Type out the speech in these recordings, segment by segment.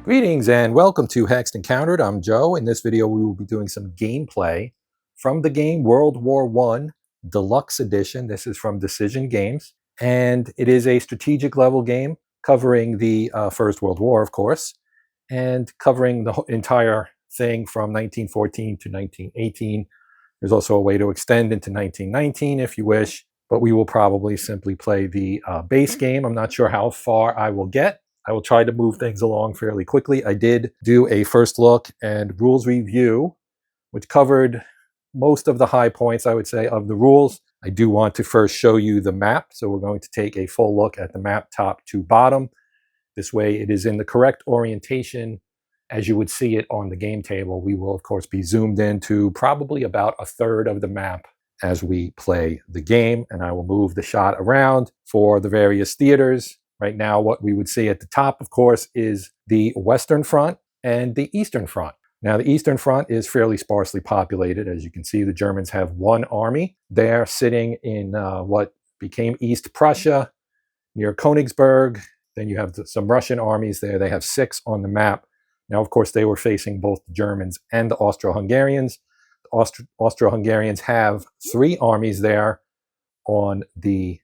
Greetings and welcome to Hexed and Countered. I'm Joe. In this video, we will be doing some gameplay from the game World War I Deluxe Edition. This is from Decision Games, and it is a strategic level game covering the First World War, of course, and covering the entire thing from 1914 to 1918. There's also a way to extend into 1919 if you wish, but we will probably simply play the base game. I'm not sure how far I will get. I will try to move things along fairly quickly. I did do a first look and rules review, which covered most of the high points, I would say, of the rules. I do want to first show you the map. So we're going to take a full look at the map top to bottom. This way it is in the correct orientation as you would see it on the game table. We will, of course, be zoomed into probably about a third of the map as we play the game. And I will move the shot around for the various theaters. Right now, what we would see at the top, of course, is the Western Front and the Eastern Front. Now, the Eastern Front is fairly sparsely populated. As you can see, the Germans have one army. They're sitting in what became East Prussia, near Königsberg. Then you have some Russian armies there. They have 6 on the map. Now, of course, they were facing both the Germans and the Austro-Hungarians. The Austro-Hungarians have 3 armies there on the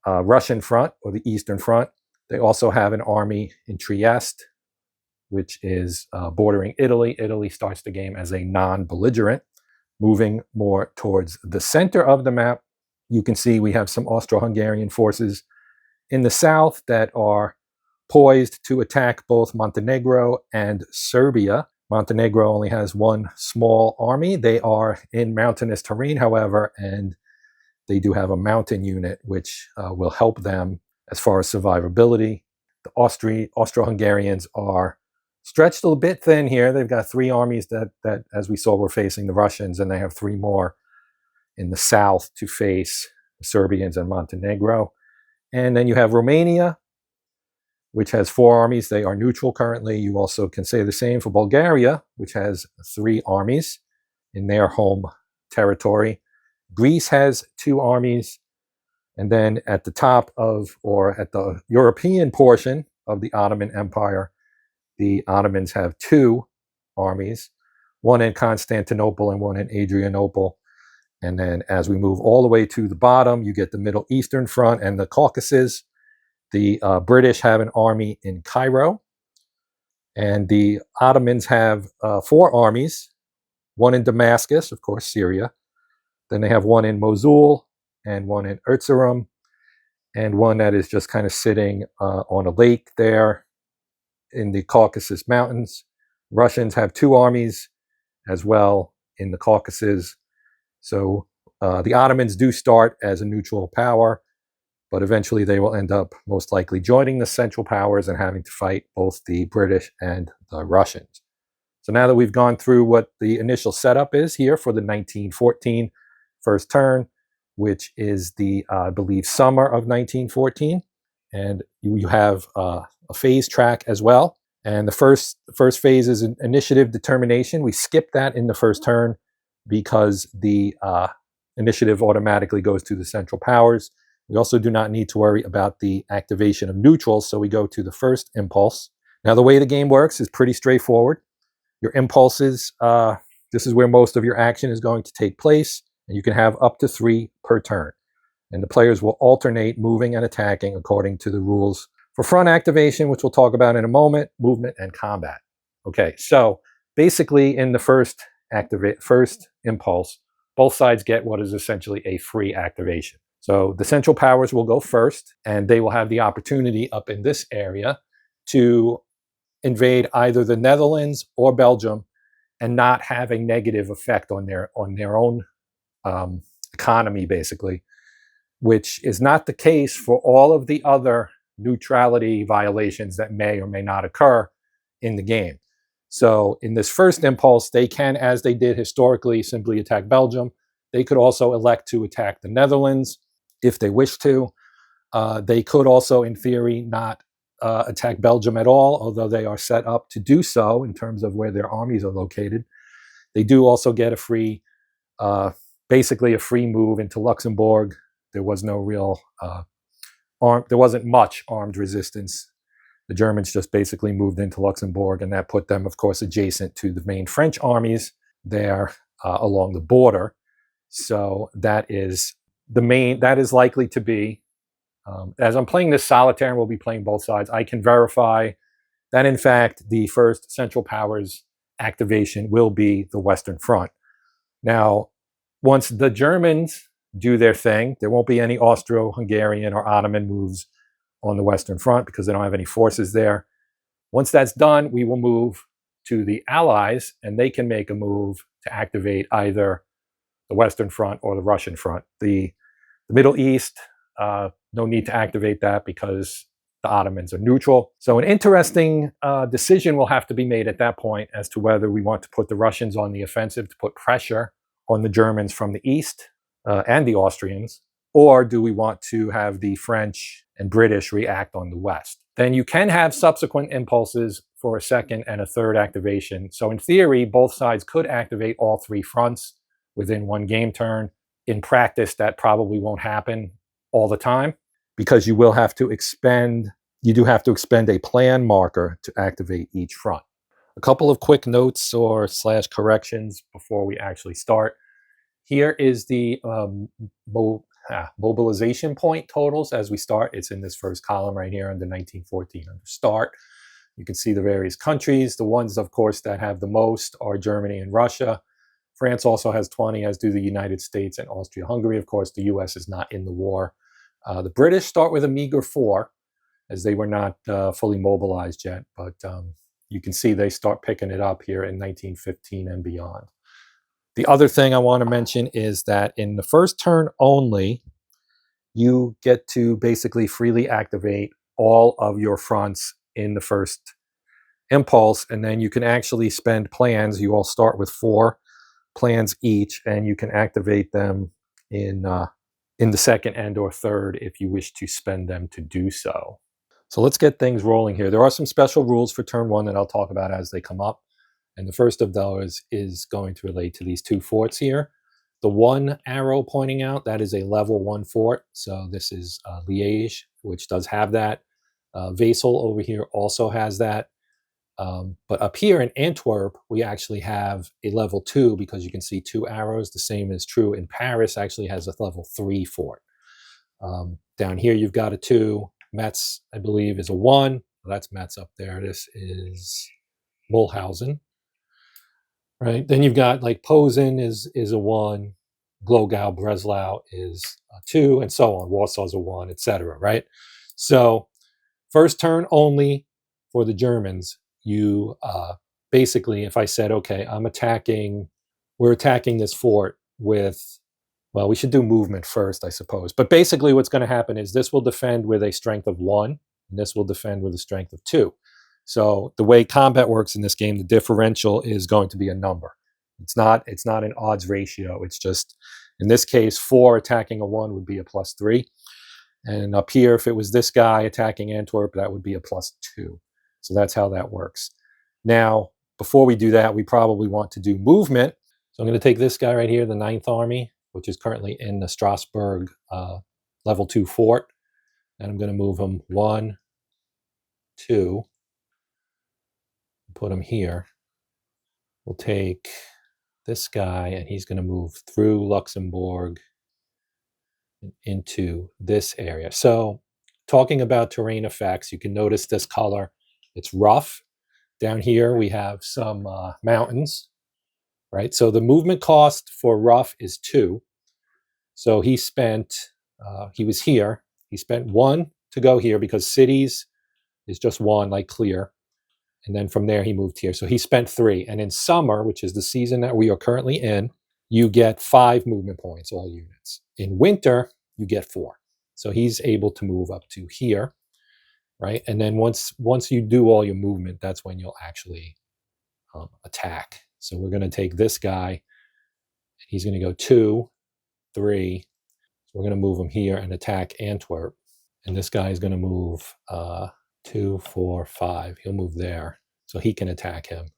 Russian front, or the Eastern Front. They also have an army in Trieste, which is bordering Italy. Italy starts the game as a non-belligerent. Moving more towards the center of the map, you can see we have some Austro-Hungarian forces in the south that are poised to attack both Montenegro and Serbia. Montenegro only has one small army. They are in mountainous terrain, however, and they do have a mountain unit, which will help them as far as survivability. The Austro-Hungarians are stretched a bit thin here. They've got 3 armies that, as we saw, were facing the Russians, and they have 3 more in the south to face the Serbians and Montenegro. And then you have Romania, which has 4 armies. They are neutral currently. You also can say the same for Bulgaria, which has 3 armies in their home territory. Greece has 2 armies. And then at the top of, or at the European portion of the Ottoman Empire, the Ottomans have 2 armies, one in Constantinople and one in Adrianople. And then as we move all the way to the bottom, you get the Middle Eastern Front and the Caucasus. The British have an army in Cairo. And the Ottomans have 4 armies, one in Damascus, of course, Syria. Then they have one in Mosul and one in Erzurum, and one that is just kind of sitting on a lake there in the Caucasus Mountains. Russians have 2 armies as well in the Caucasus. So the Ottomans do start as a neutral power, but eventually they will end up most likely joining the Central Powers and having to fight both the British and the Russians. So now that we've gone through what the initial setup is here for the 1914 first turn, which is the, I believe, summer of 1914. And you have a phase track as well. And the first phase is an initiative determination. We skip that in the first turn because the initiative automatically goes to the Central Powers. We also do not need to worry about the activation of neutrals, so we go to the first impulse. Now, the way the game works is pretty straightforward. Your impulses, this is where most of your action is going to take place. And you can have up to 3 per turn. And the players will alternate moving and attacking according to the rules for front activation, which we'll talk about in a moment, movement and combat. Okay, so basically in the first impulse, both sides get what is essentially a free activation. So the Central Powers will go first, and they will have the opportunity up in this area to invade either the Netherlands or Belgium and not have a negative effect on their own economy, basically, which is not the case for all of the other neutrality violations that may or may not occur in the game. So in this first impulse, they can, as they did historically, simply attack Belgium. They could also elect to attack the Netherlands if they wish to. They could also, in theory, not attack Belgium at all, although they are set up to do so in terms of where their armies are located. They do also get a free basically a free move into Luxembourg. There was no real there wasn't much armed resistance The Germans just basically moved into Luxembourg, and that put them, of course, adjacent to the main French armies there along the border. So that is likely to be, as I'm playing this solitaire and we'll be playing both sides, I can verify that, in fact, the first Central Powers activation will be the Western Front. Now, once the Germans do their thing, there won't be any Austro-Hungarian or Ottoman moves on the Western Front because they don't have any forces there. Once that's done, we will move to the Allies, and they can make a move to activate either the Western Front or the Russian Front. The Middle East, no need to activate that because the Ottomans are neutral. So an interesting decision will have to be made at that point as to whether we want to put the Russians on the offensive to put pressure on the Germans from the east and the Austrians, or do we want to have the French and British react on the west? Then you can have subsequent impulses for a second and a third activation. So in theory, both sides could activate all three fronts within one game turn. In practice, that probably won't happen all the time because you do have to expend a plan marker to activate each front. A couple of quick notes or / corrections before we actually start. Here is the mobilization point totals as we start. It's in this first column right here under 1914 under start. You can see the various countries. The ones, of course, that have the most are Germany and Russia. France also has 20, as do the United States and Austria-Hungary. Of course, the US is not in the war. The British start with a meager 4, as they were not fully mobilized yet. But you can see they start picking it up here in 1915 and beyond. The other thing I want to mention is that in the first turn only, you get to basically freely activate all of your fronts in the first impulse, and then you can actually spend plans. You all start with 4 plans each, and you can activate them in the second and or third if you wish to spend them to do so. So let's get things rolling here. There are some special rules for turn 1 that I'll talk about as they come up. And the first of those is going to relate to these 2 forts here. The 1 arrow pointing out, that is a level 1 fort. So this is Liège, which does have that. Wesel over here also has that. But up here in Antwerp, we actually have a level 2 because you can see 2 arrows. The same is true in Paris, actually has a level 3 fort. Down here, you've got a 2. Metz, I believe, is a 1. Well, that's Metz up there. This is Mulhausen. Right, then you've got like Posen is a 1, Glogau, Breslau is a 2, and so on. Warsaw's a 1, etc. Right, so first turn only for the Germans. You basically, if I said, okay, we're attacking this fort with, well, we should do movement first, I suppose. But basically, what's going to happen is this will defend with a strength of 1, and this will defend with a strength of 2. So the way combat works in this game, the differential is going to be a number. It's not an odds ratio. It's just, in this case, 4 attacking a 1 would be a +3. And up here, if it was this guy attacking Antwerp, that would be a +2. So that's how that works. Now, before we do that, we probably want to do movement. So I'm going to take this guy right here, the 9th Army, which is currently in the Strasbourg level 2 fort. And I'm going to move him 1, 2. Put him here. We'll take this guy, and he's going to move through Luxembourg and into this area. So talking about terrain effects, you can notice this color. It's rough. Down here, we have some mountains, right? So the movement cost for rough is 2. So he was here. He spent 1 to go here because cities is just 1, like clear. And then from there, he moved here. So he spent 3. And in summer, which is the season that we are currently in, you get 5 movement points, all units. In winter, you get 4. So he's able to move up to here, right? And then once you do all your movement, that's when you'll actually attack. So we're going to take this guy. He's going to go 2, 3. So we're going to move him here and attack Antwerp. And this guy is going to move 2, 4, 5. He'll move there, so he can attack him.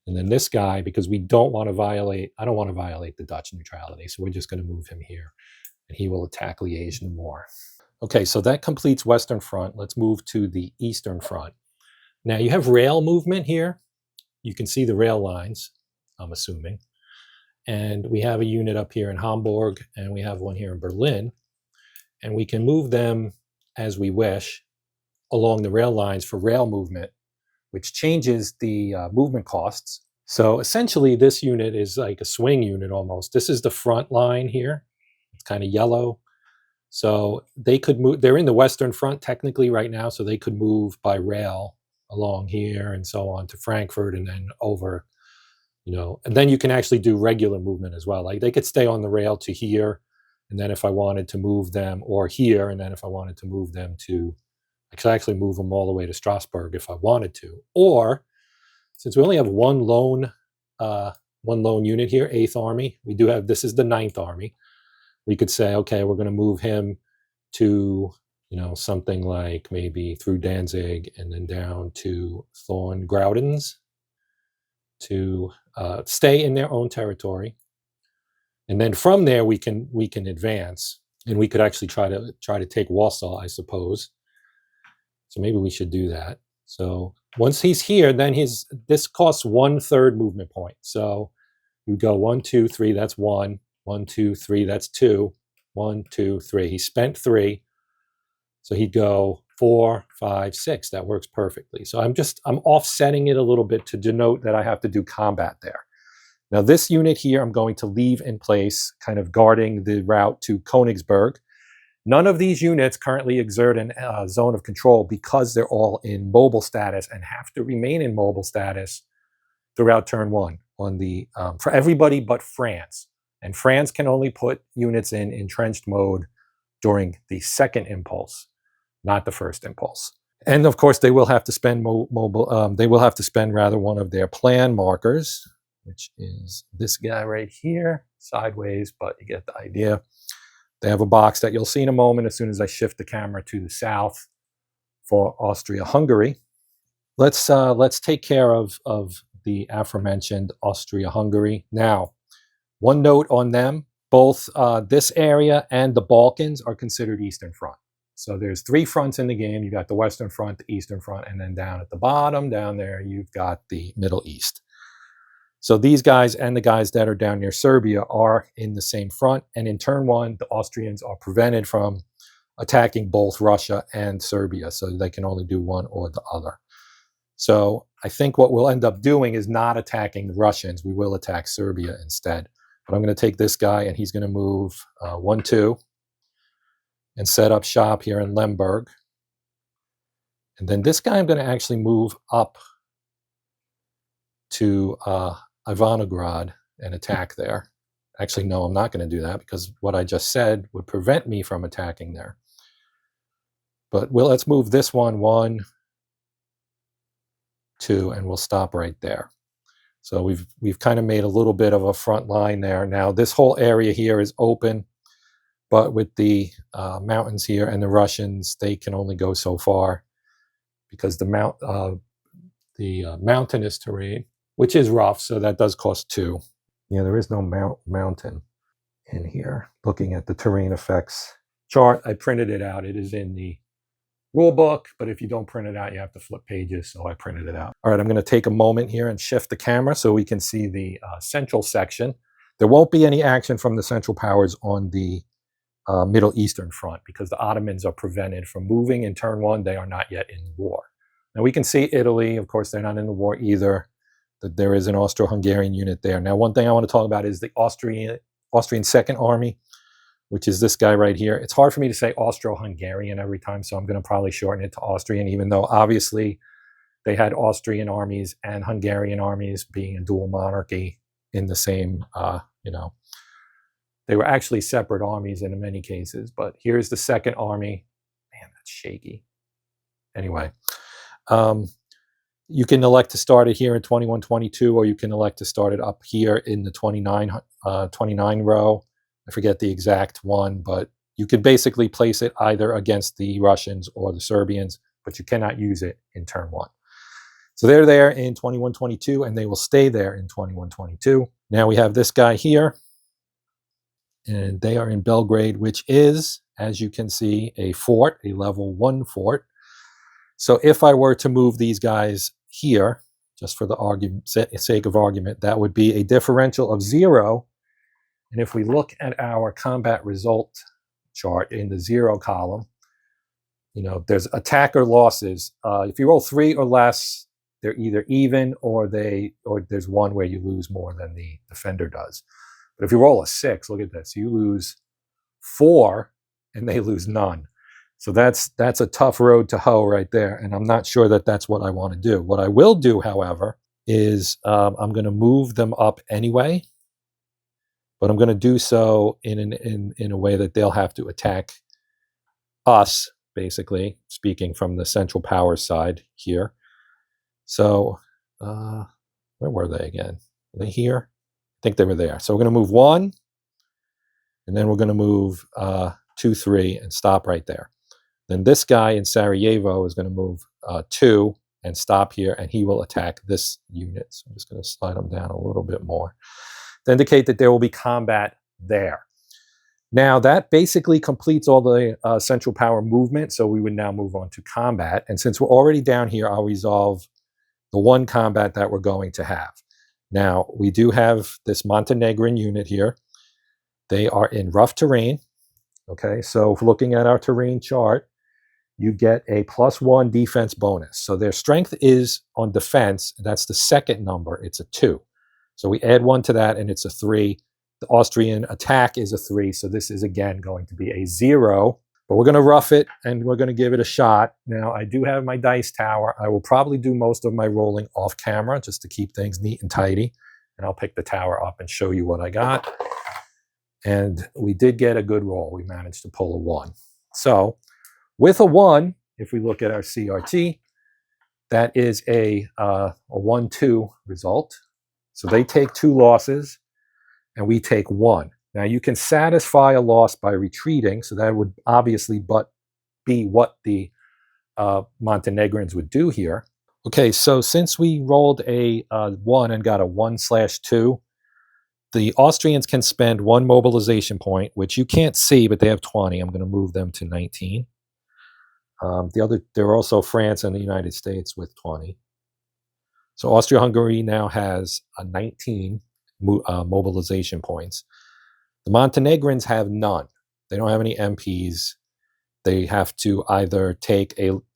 And then this guy, because I don't want to violate the Dutch neutrality, so we're just going to move him here, and he will attack Liège no more. Okay, so that completes Western Front. Let's move to the Eastern Front. Now you have rail movement here. You can see the rail lines, I'm assuming. And we have a unit up here in Hamburg, and we have one here in Berlin. And we can move them as we wish along the rail lines for rail movement, which changes the movement costs. So essentially, this unit is like a swing unit almost. This is the front line here. It's kind of yellow. So they could move, they're in the Western Front technically right now, so they could move by rail along here and so on to Frankfurt and then over, and then you can actually do regular movement as well. Like they could stay on the rail to here, and then if I wanted to move them, or here, and then if I wanted to move them to, I could actually move them all the way to Strasbourg if I wanted to. Or since we only have one lone unit here, 8th Army, we do have, this is the 9th Army. We could say, okay, we're going to move him to, something like maybe through Danzig and then down to Thorn-Graudens to stay in their own territory. And then from there we can advance, and we could actually try to take Warsaw, I suppose. So maybe we should do that. So once he's here, then this costs 1/3 movement point. So you go 1, 2, 3, that's 1. 1, 2, 3, that's 2. 1, 2, 3. He spent 3. So he'd go 4, 5, 6. That works perfectly. So I'm offsetting it a little bit to denote that I have to do combat there. Now this unit here, I'm going to leave in place, kind of guarding the route to Königsberg. None of these units currently exert a zone of control because they're all in mobile status and have to remain in mobile status throughout turn 1 on the for everybody but France. And France can only put units in entrenched mode during the second impulse, not the first impulse. And of course, they will have to spend one of their plan markers, which is this guy right here, sideways, but you get the idea. They have a box that you'll see in a moment as soon as I shift the camera to the south for Austria-Hungary. Let's take care of the aforementioned Austria-Hungary. Now, one note on them, both this area and the Balkans are considered Eastern Front. So there's 3 fronts in the game. You got the Western Front, the Eastern Front, and then down at the bottom, down there, you've got the Middle East. So these guys and the guys that are down near Serbia are in the same front. And in turn 1, the Austrians are prevented from attacking both Russia and Serbia. So they can only do one or the other. So I think what we'll end up doing is not attacking the Russians. We will attack Serbia instead. But I'm going to take this guy, and he's going to move 1, 2 and set up shop here in Lemberg. And then this guy I'm going to actually move up to Ivanograd and attack there. Actually, no, I'm not going to do that because what I just said would prevent me from attacking there. But let's move this one, 1, 2, and we'll stop right there. So we've kind of made a little bit of a front line there. Now this whole area here is open, but with the mountains here and the Russians, they can only go so far because the mountainous terrain, which is rough, so that does cost 2. Yeah, there is no mountain in here. Looking at the terrain effects chart, I printed it out. It is in the rule book, but if you don't print it out, you have to flip pages, so I printed it out. All right, I'm going to take a moment here and shift the camera so we can see the central section. There won't be any action from the Central Powers on the Middle Eastern Front because the Ottomans are prevented from moving in turn 1. They are not yet in war. Now we can see Italy, of course, they're not in the war either. That there is an Austro-Hungarian unit there. Now, one thing I want to talk about is the Austrian Second Army, which is this guy right here. It's hard for me to say Austro-Hungarian every time, so I'm going to probably shorten it to Austrian, even though obviously they had Austrian armies and Hungarian armies being a dual monarchy in the same, they were actually separate armies in many cases. But here's the Second Army. Man, that's shaky. Anyway, you can elect to start it here in 21-22, or you can elect to start it up here in the 29 row. I forget the exact one, but you can basically place it either against the Russians or the Serbians, but you cannot use it in turn 1. So they're there in 21-22, and they will stay there in 21-22. Now we have this guy here, and they are in Belgrade, which is as you can see, a fort, a level 1 fort. So if I were to move these guys here, just for the sake of argument, that would be a differential of 0. And if we look at our combat result chart in the 0 column, there's attacker losses. If you roll 3 or less, they're either even or there's one where you lose more than the defender does. But if you roll a 6, look at this, you lose 4 and they lose none. So that's a tough road to hoe right there, and I'm not sure that that's what I want to do. What I will do, however, is I'm going to move them up anyway, but I'm going to do so in a way that they'll have to attack us, basically, speaking from the Central Powers side here. So where were they again? Are they here? I think they were there. So we're going to move 1, and then we're going to move 2, 3, and stop right there. Then this guy in Sarajevo is going to move 2 and stop here, and he will attack this unit. So I'm just going to slide him down a little bit more to indicate that there will be combat there. Now, that basically completes all the Central Power movement, so we would now move on to combat. And since we're already down here, I'll resolve the one combat that we're going to have. Now, we do have this Montenegrin unit here. They are in rough terrain. Okay, so looking at our terrain chart, you get a +1 defense bonus. So their strength is on defense. That's the second number. It's a 2. So we add 1 to that, and it's a 3. The Austrian attack is a 3. So this is, again, going to be a 0. But we're going to rough it, and we're going to give it a shot. Now, I do have my dice tower. I will probably do most of my rolling off camera just to keep things neat and tidy. And I'll pick the tower up and show you what I got. And we did get a good roll. We managed to pull a 1. So with a 1, if we look at our CRT, that is a 1-2 result. So they take 2 losses, and we take 1. Now, you can satisfy a loss by retreating, so that would obviously be what the Montenegrins would do here. Okay, so since we rolled a 1 and got a 1/2, the Austrians can spend 1 mobilization point, which you can't see, but they have 20. I'm going to move them to 19. There are also France and the United States with 20. So Austria-Hungary now has 19 mobilization points. The Montenegrins have none. They don't have any MPs. They have to either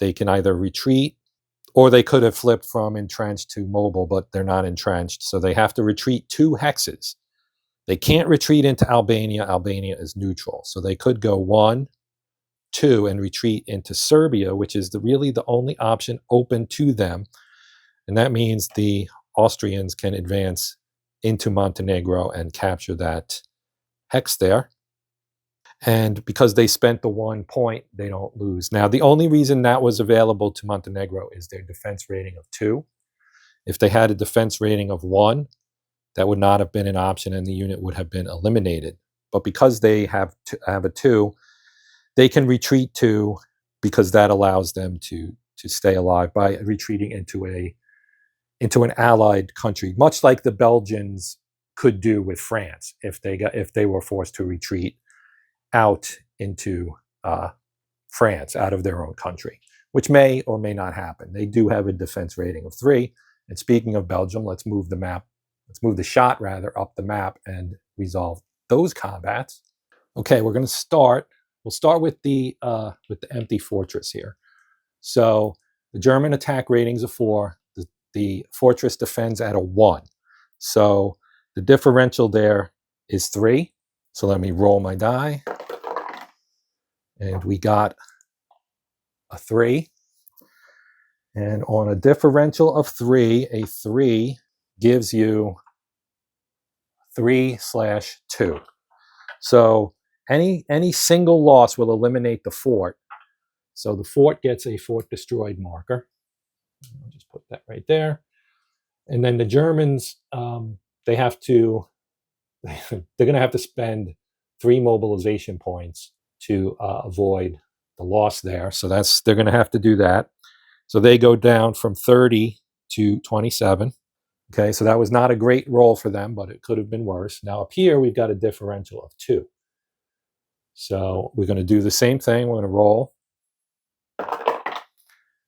they can either retreat, or they could have flipped from entrenched to mobile, but they're not entrenched. So they have to retreat 2 hexes. They can't retreat into Albania. Albania is neutral. So they could go 1, 2, and retreat into Serbia, which is really the only option open to them. And that means the Austrians can advance into Montenegro and capture that hex there. And because they spent the 1 point, they don't lose. Now, the only reason that was available to Montenegro is their defense rating of 2. If they had a defense rating of 1, that would not have been an option, and the unit would have been eliminated. But because they have a 2, they can retreat 2, because that allows them to stay alive by retreating into an allied country, much like the Belgians could do with France if they were forced to retreat out into France, out of their own country, which may or may not happen. They do have a defense rating of 3. And speaking of Belgium, let's move the shot up the map and resolve those combats. Okay, we'll start with the empty fortress here. So the German attack rating's a 4. The fortress defends at a 1. So the differential there is 3. So let me roll my die. And we got a 3. And on a differential of 3, a 3 gives you 3/2. So any single loss will eliminate the fort. So the fort gets a fort destroyed marker. I'll just put that right there. And then the Germans, they're going to have to spend 3 mobilization points to avoid the loss there. So they're going to have to do that. So they go down from 30 to 27. Okay, so that was not a great roll for them, but it could have been worse. Now up here, we've got a differential of 2. So we're going to do the same thing. We're going to roll.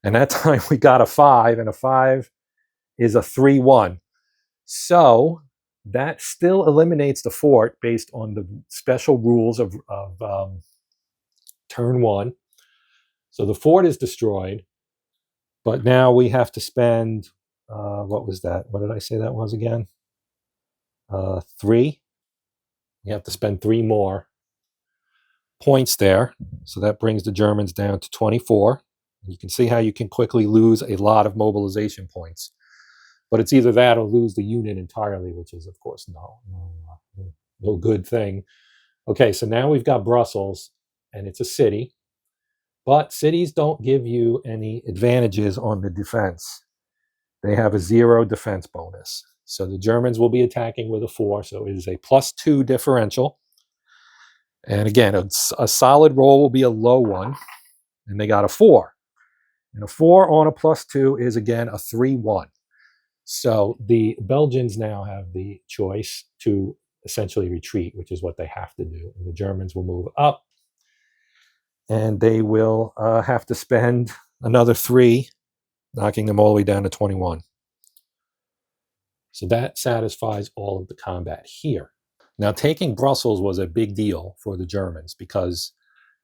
And that time we got a 5, and a 5 is a 3-1. So that still eliminates the fort based on the special rules of turn 1. So the fort is destroyed, but now we have to spend, what was that? What did I say that was again? 3. You have to spend 3 more points there. So that brings the Germans down to 24. You can see how you can quickly lose a lot of mobilization points. But it's either that or lose the unit entirely, which is, of course, no good thing. Okay, so now we've got Brussels, and it's a city. But cities don't give you any advantages on the defense. They have a 0 defense bonus. So the Germans will be attacking with a 4, so it is a +2 differential. And again, a solid roll will be a low one, and they got a 4. And a 4 on a +2 is, again, a 3-1. So the Belgians now have the choice to essentially retreat, which is what they have to do. And the Germans will move up, and they will have to spend another 3, knocking them all the way down to 21. So that satisfies all of the combat here. Now, taking Brussels was a big deal for the Germans because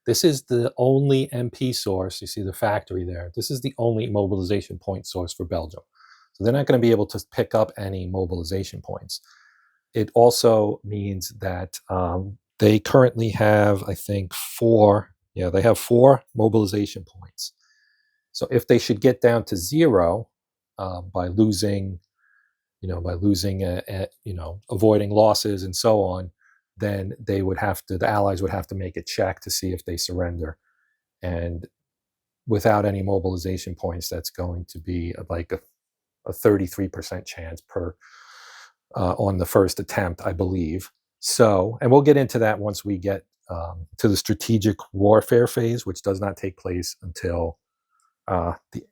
this is the only MP source. You see the factory there. This is the only mobilization point source for Belgium. So they're not going to be able to pick up any mobilization points. It also means that they currently have, I think, 4. Yeah, they have 4 mobilization points. So if they should get down to 0 by losing, avoiding losses and so on, then the Allies would have to make a check to see if they surrender. And without any mobilization points, that's going to be like a 33% chance on the first attempt, I believe. So, and we'll get into that once we get to the strategic warfare phase, which does not take place until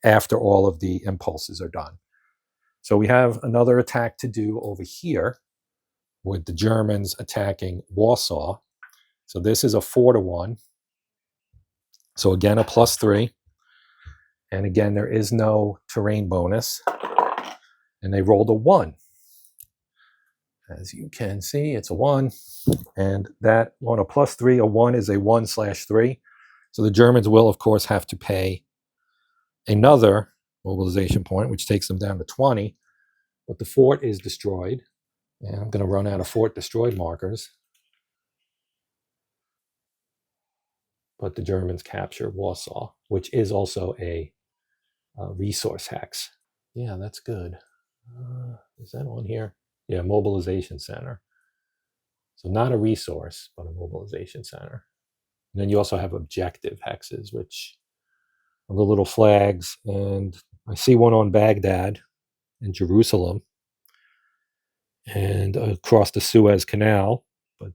after all of the impulses are done. So we have another attack to do over here with the Germans attacking Warsaw. So this is a 4-1. So again, a +3. And again, there is no terrain bonus. And they rolled a 1. As you can see, it's a 1. And that on a +3, a 1 is a 1/3. So the Germans will, of course, have to pay another mobilization point, which takes them down to 20. But the fort is destroyed. And I'm going to run out of fort destroyed markers. But the Germans capture Warsaw, which is also a resource hex. Yeah, that's good. Is that on here? Yeah, mobilization center. So not a resource, but a mobilization center. And then you also have objective hexes, which are the little flags. And I see one on Baghdad in Jerusalem and across the Suez Canal. But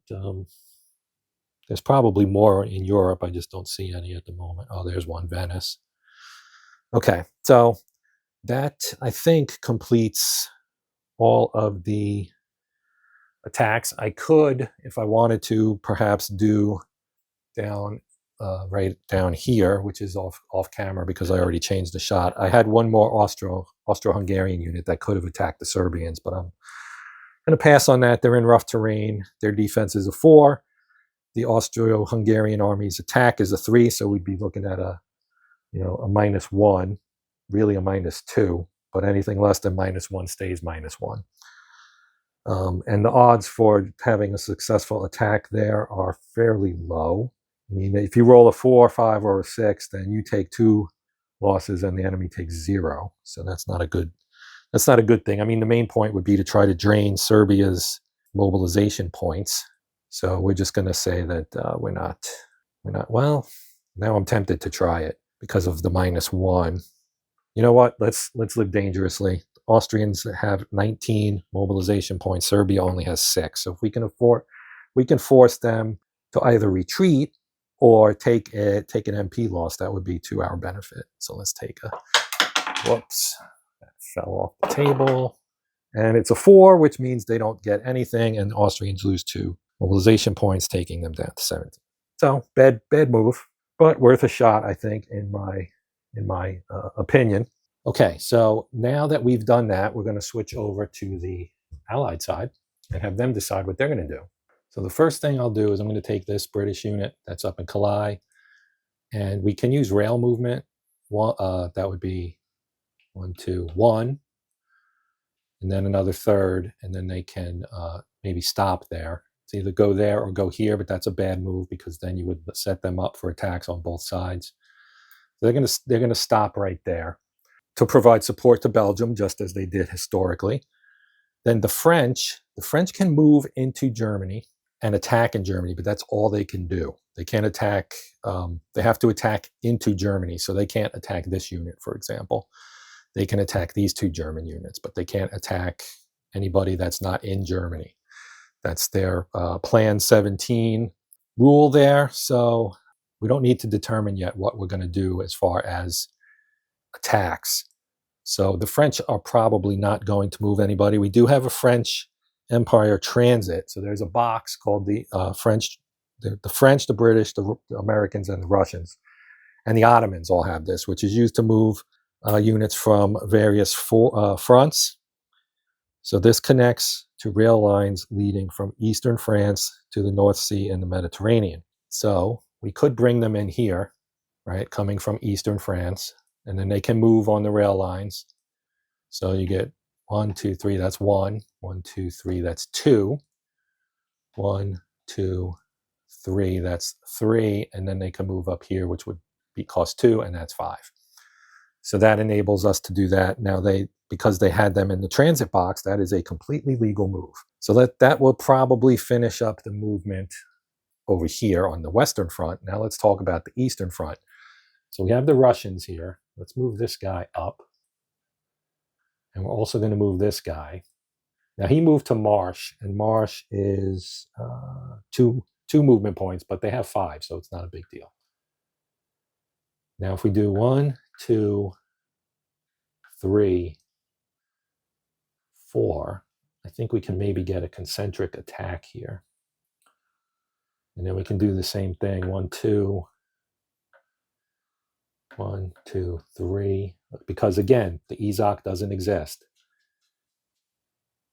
there's probably more in Europe. I just don't see any at the moment. Oh, there's one, Venice. Okay, so that, I think, completes all of the attacks. I could, if I wanted to, perhaps do down right down here, which is off camera because I already changed the shot. I had one more Austro-Hungarian unit that could have attacked the Serbians, but I'm going to pass on that. They're in rough terrain. Their defense is a 4. The Austro-Hungarian army's attack is a 3, so we'd be looking at a -1, really a -2, but anything less than -1 stays -1. And the odds for having a successful attack there are fairly low. I mean, if you roll a 4, 5, or a 6, then you take 2 losses and the enemy takes 0. So that's not a good thing. I mean, the main point would be to try to drain Serbia's mobilization points. So we're just going to say that we're not. Well, now I'm tempted to try it because of the -1. You know what? Let's live dangerously. Austrians have 19 mobilization points. Serbia only has 6. So if we can force them to either retreat or take an MP loss. That would be to our benefit. So let's take whoops, that fell off the table. And it's a 4, which means they don't get anything, and Austrians lose 2 mobilization points, taking them down to 17. So bad move, but worth a shot, I think, in my opinion. Okay, so now that we've done that, we're going to switch over to the Allied side and have them decide what they're going to do. So the first thing I'll do is I'm going to take this British unit that's up in Calais, and we can use rail movement. That would be 1, 2, 1, and then another third, and then they can maybe stop there. It's either go there or go here, but that's a bad move because then you would set them up for attacks on both sides. So they're going to stop right there to provide support to Belgium, just as they did historically. Then the French can move into Germany and attack in Germany, but that's all they can do. They can't attack, they have to attack into Germany, so they can't attack this unit, for example. They can attack these 2 German units, but they can't attack anybody that's not in Germany. That's their Plan 17 rule there, so we don't need to determine yet what we're going to do as far as attacks. So the French are probably not going to move anybody. We do have a French Empire transit. So there's a box called the French, the British, the Americans, and the Russians. And the Ottomans all have this, which is used to move units from various fronts. So this connects to rail lines leading from eastern France to the North Sea and the Mediterranean. So we could bring them in here, right, coming from eastern France, and then they can move on the rail lines. So you get 1, 2, 3, that's 1. 1, 2, 3, that's 2. 1, 2, 3, that's 3. And then they can move up here, which would be cost 2, and that's 5. So that enables us to do that. Now because they had them in the transit box, that is a completely legal move. So that will probably finish up the movement over here on the Western Front. Now let's talk about the Eastern Front. So we have the Russians here. Let's move this guy up. And we're also going to move this guy. Now he moved to Marsh, and Marsh is two movement points, but they have 5, so it's not a big deal. Now if we do 1, 2, 3, 4, I think we can maybe get a concentric attack here. And then we can do the same thing, 1, 2, 1, 2, 3, because again, the EZOC doesn't exist.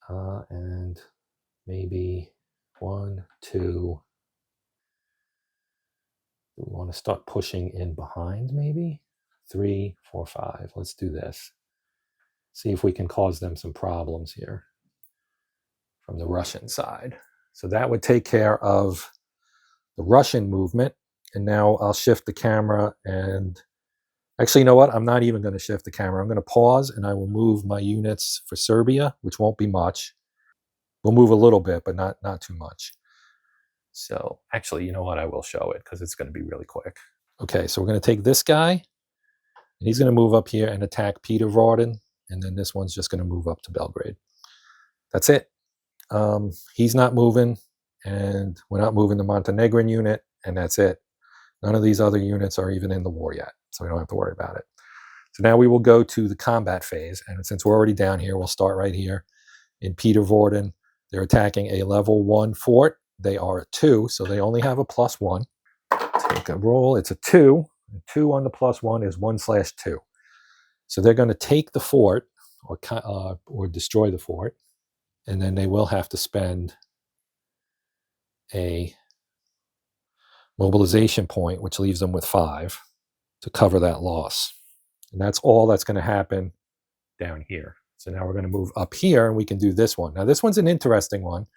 And maybe 1, 2, we want to start pushing in behind maybe, 3, 4, 5, let's do this. See if we can cause them some problems here from the Russian side. So that would take care of the Russian movement. And now I'll shift the camera, and actually, you know what? I'm not even going to shift the camera. I'm going to pause, and I will move my units for Serbia, which won't be much. We'll move a little bit, but not too much. So actually, you know what? I will show it because it's going to be really quick. Okay, so we're going to take this guy, and he's going to move up here and attack Peterwardein, and then this one's just going to move up to Belgrade. That's it. He's not moving, and we're not moving the Montenegrin unit, and that's it. None of these other units are even in the war yet, so we don't have to worry about it. So now we will go to the combat phase, and since we're already down here, we'll start right here in Peterwardein. They're attacking a level 1 fort. They are a 2, so they only have a +1. Take a roll. It's a 2. And 2 on the +1 is 1/2. So they're going to take the fort or destroy the fort, and then they will have to spend a mobilization point, which leaves them with 5 to cover that loss. And that's all that's going to happen down here. So now we're going to move up here, and we can do this one. Now this one's an interesting one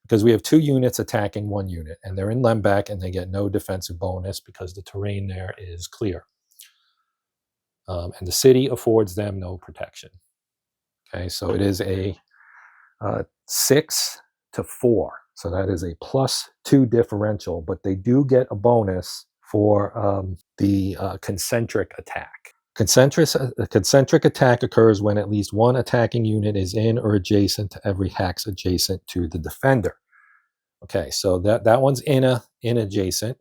because we have 2 units attacking 1 unit, and they're in Lemberg, and they get no defensive bonus because the terrain there is clear. And the city affords them no protection. Okay, so it is a 6 to 4. So that is a +2 differential, but they do get a bonus for the concentric attack. A concentric attack occurs when at least 1 attacking unit is in or adjacent to every hex adjacent to the defender. Okay, so that one's in adjacent.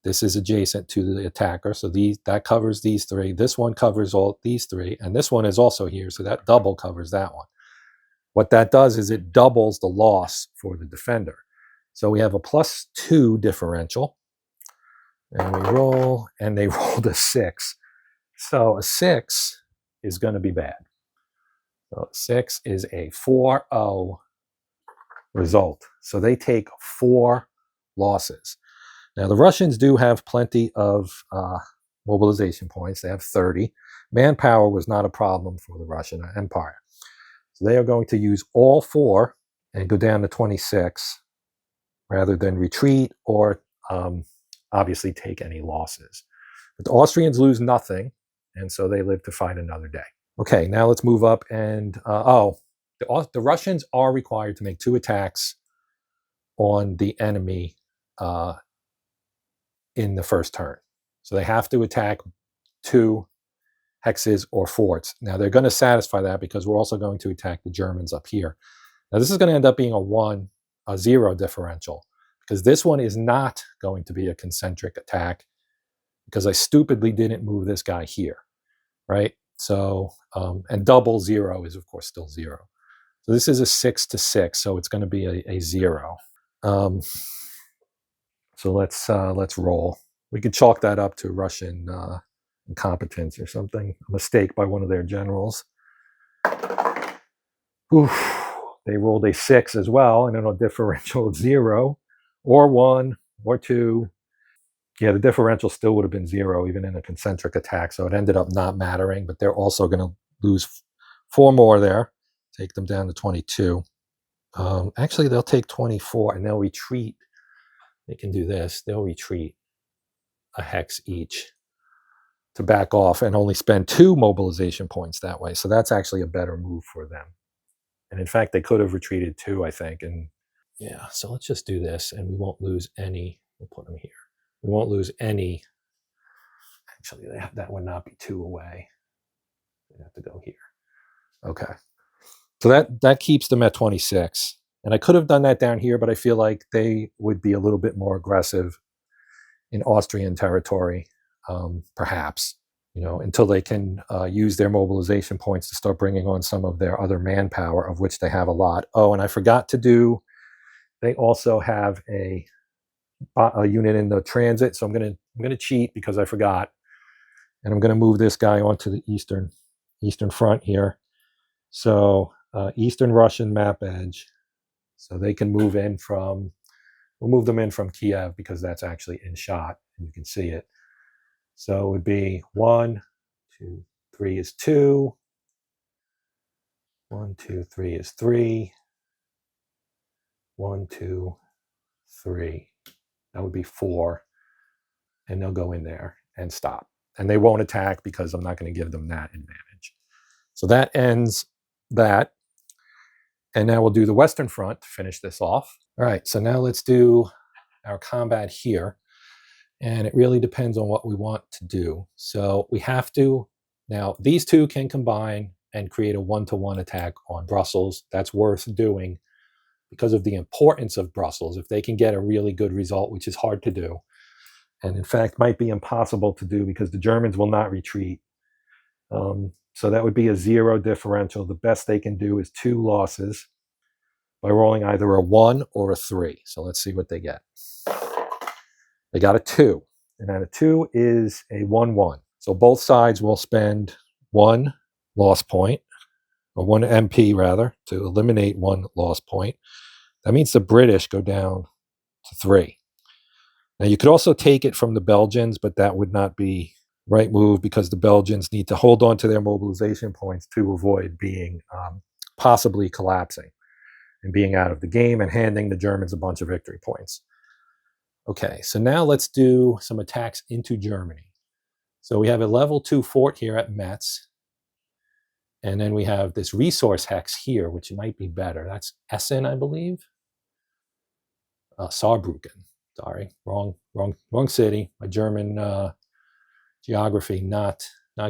This is adjacent to the attacker, so that covers these 3. This one covers all these 3, and this one is also here, so that double covers that one. What that does is it doubles the loss for the defender. So we have a +2 differential, And we roll, and they rolled a 6. So a 6 is going to be bad. So 6 is a 4-0 result. So they take 4 losses. Now, the Russians do have plenty of mobilization points. They have 30. Manpower was not a problem for the Russian Empire. So they are going to use all 4 and go down to 26 rather than retreat or obviously take any losses. But the Austrians lose nothing, and so they live to fight another day. Okay, now let's move up and, the Russians are required to make 2 attacks on the enemy in the first turn. So they have to attack 2 hexes or forts. Now they're going to satisfy that because we're also going to attack the Germans up here. Now this is going to end up being a 0 differential, because this one is not going to be a concentric attack because I stupidly didn't move this guy here, right? So, and double 0 is of course still 0. So this is a 6 to 6, so it's going to be a 0. So let's roll. We could chalk that up to Russian incompetence or something, a mistake by one of their generals. Oof. They rolled a 6 as well, and then a differential of 0 or 1 or 2. Yeah, the differential still would have been 0 even in a concentric attack, so it ended up not mattering, but they're also going to lose 4 more there, take them down to 22. Actually, they'll take 24 and they'll retreat. They can do this. They'll retreat a hex each to back off and only spend 2 mobilization points that way. So that's actually a better move for them. And in fact, they could have retreated 2, I think. And yeah, so let's just do this and we won't lose any. We'll put them here. We won't lose any. Actually, that would not be 2 away. They have to go here. Okay. So that keeps them at 26. And I could have done that down here, but I feel like they would be a little bit more aggressive in Austrian territory, perhaps, until they can use their mobilization points to start bringing on some of their other manpower, of which they have a lot. Oh, and I forgot to do, they also have a unit in the transit, so I'm gonna cheat because I forgot, and I'm gonna move this guy onto the eastern front here. So Eastern Russian map edge, so they can move in from. We'll move them in from Kiev because that's actually in shot and you can see it. So it would be 1, 2, 3 is 2. 1, 2, 3 is 3. 1, 2, 3. That would be 4. And they'll go in there and stop. And they won't attack because I'm not going to give them that advantage. So that ends that. And now we'll do the Western Front to finish this off. All right, so now let's do our combat here. And it really depends on what we want to do. So we have to, now these 2 can combine and create a 1-to-1 attack on Brussels. That's worth doing because of the importance of Brussels. If they can get a really good result, which is hard to do, and in fact might be impossible to do because the Germans will not retreat. So that would be a 0 differential. The best they can do is 2 losses by rolling either a 1 or a 3. So let's see what they get. They got a 2, and that a 2 is a 1-1. So both sides will spend 1 loss point, or 1 MP rather, to eliminate 1 loss point. That means the British go down to 3. Now you could also take it from the Belgians, but that would not be right move because the Belgians need to hold on to their mobilization points to avoid being possibly collapsing and being out of the game and handing the Germans a bunch of victory points. Okay, so now let's do some attacks into Germany. So we have a level 2 fort here at Metz. And then we have this resource hex here, which might be better. That's Essen, I believe. Saarbrücken. Sorry, wrong city. My German geography not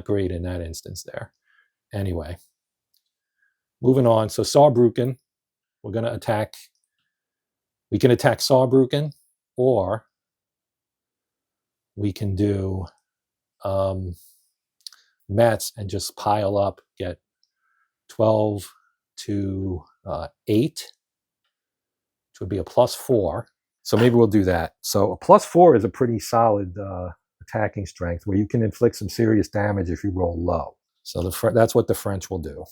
great in that instance there. Anyway, moving on. So Saarbrücken, we're going to attack. We can attack Saarbrücken, or we can do Metz and just pile up, get 12 to 8, which would be a +4. So maybe we'll do that. So a +4 is a pretty solid attacking strength where you can inflict some serious damage if you roll low. So that's what the French will do.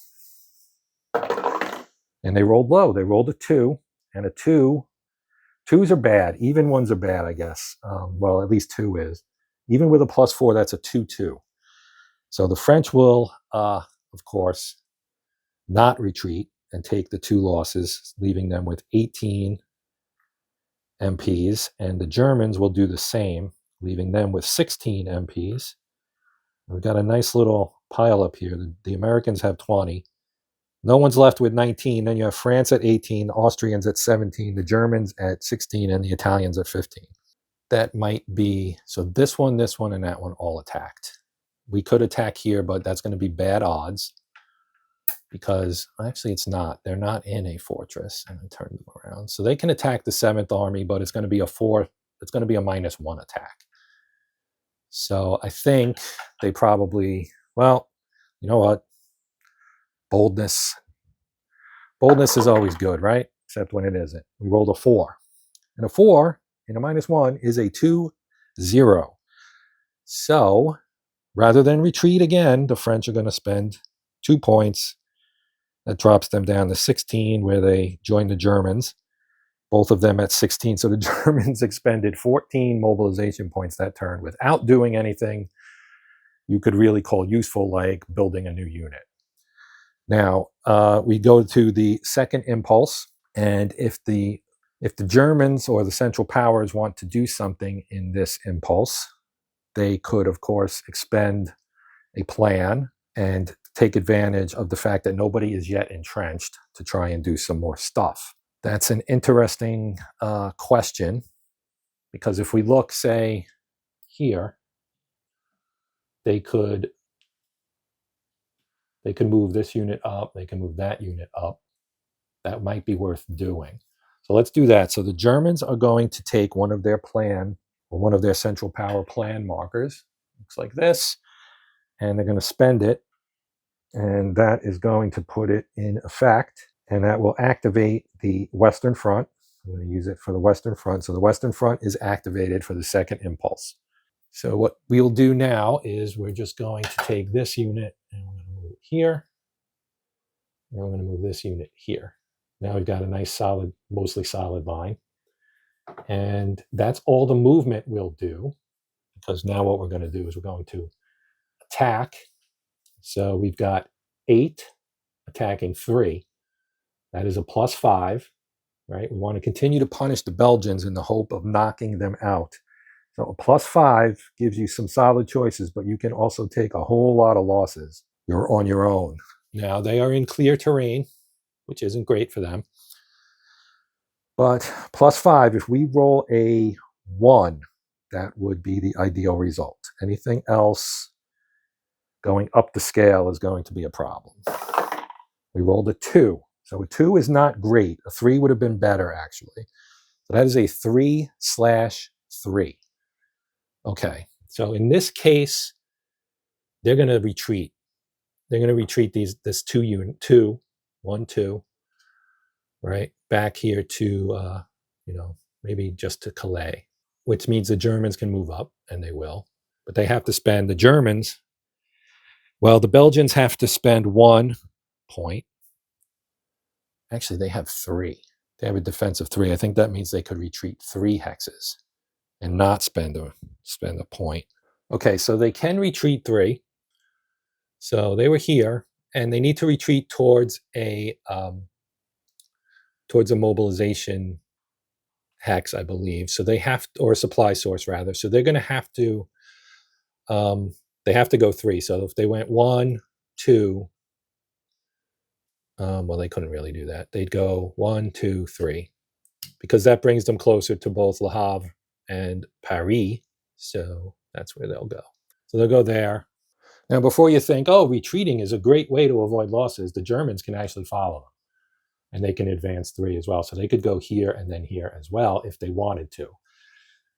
And they rolled low. They rolled a 2, and a 2. 2s are bad. Even ones are bad, I guess. Well, at least 2 is. Even with a +4, that's a 2-2. So the French will, of course, not retreat and take the 2 losses, leaving them with 18 MPs. And the Germans will do the same, leaving them with 16 MPs. We've got a nice little pile up here. The Americans have 20. No one's left with 19. Then you have France at 18, the Austrians at 17, the Germans at 16, and the Italians at 15. That might be, so this one, and that one all attacked. We could attack here, but that's going to be bad odds because actually it's not. They're not in a fortress. And I turn them around. So they can attack the 7th Army, but it's going to be a 4. It's going to be a -1 attack. So I think they probably, well, you know what? Boldness. Boldness is always good, right? Except when it isn't. We rolled a 4. And a 4 in a -1 is a 2-0. So rather than retreat again, the French are going to spend 2 points. That drops them down to 16, where they join the Germans. Both of them at 16. So the Germans expended 14 mobilization points that turn without doing anything you could really call useful, like building a new unit. Now, we go to the second impulse, and if the Germans or the Central Powers want to do something in this impulse, they could, of course, expend a plan and take advantage of the fact that nobody is yet entrenched to try and do some more stuff. That's an interesting question, because if we look, say, here, they could move this unit up, they can move that unit up. That might be worth doing. So let's do that. So the Germans are going to take one of their plan, or one of their Central Power plan markers, looks like this, and they're going to spend it, and that is going to put it in effect, and that will activate the Western Front. I'm going to use it for the Western Front. So the Western Front is activated for the second impulse. So what we'll do now is we're just going to take this unit and we're going to move it here. And we're going to move this unit here. Now we've got a nice solid, mostly solid line. And that's all the movement we'll do, because now what we're going to do is we're going to attack. So we've got 8 attacking 3. That is a +5, right? We want to continue to punish the Belgians in the hope of knocking them out. So a +5 gives you some solid choices, but you can also take a whole lot of losses. You're on your own. Now, they are in clear terrain, which isn't great for them. But +5, if we roll a 1, that would be the ideal result. Anything else going up the scale is going to be a problem. We rolled a 2. So a 2 is not great. A 3 would have been better, actually. So that is a 3/3. Okay, so in this case, they're going to retreat. They're going to retreat this 2, 1, 2, right, back here to, maybe just to Calais, which means the Germans can move up, and they will. But they have to spend, the Germans, well, the Belgians have to spend 1 point. Actually, they have 3. They have a defense of 3. I think that means they could retreat 3 hexes and not spend a point. Okay, so they can retreat 3. So they were here, and they need to retreat towards a mobilization hex, I believe. So they have, or a supply source rather. So they're going to have to, they have to go 3. So if they went 1, 2, well, they couldn't really do that. They'd go 1, 2, 3, because that brings them closer to both Le Havre and Paris. So that's where they'll go. So they'll go there. Now, before you think, oh, retreating is a great way to avoid losses, the Germans can actually follow them, and they can advance 3 as well. So they could go here and then here as well if they wanted to.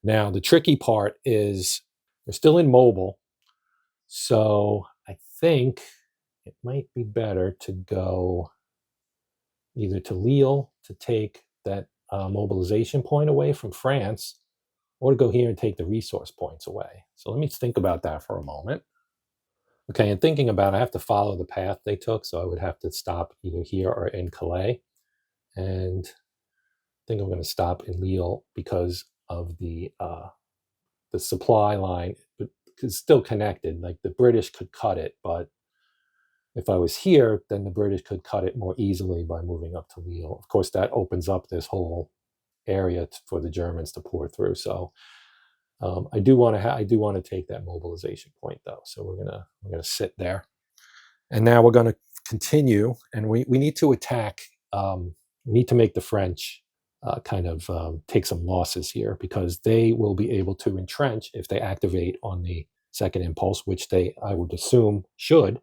Now, the tricky part is they're still immobile. So I think it might be better to go either to Lille to take that mobilization point away from France, or to go here and take the resource points away. So let me think about that for a moment. Okay, and thinking about it, I have to follow the path they took, so I would have to stop either here or in Calais. And I think I'm going to stop in Lille because of the supply line. It's still connected. Like the British could cut it, but if I was here, then the British could cut it more easily by moving up to Lille. Of course, that opens up this whole area for the Germans to pour through. So I do want to take that mobilization point though. So we're gonna sit there, and now we're going to continue, and we need to attack. We need to make the French take some losses here, because they will be able to entrench if they activate on the second impulse, which I would assume should.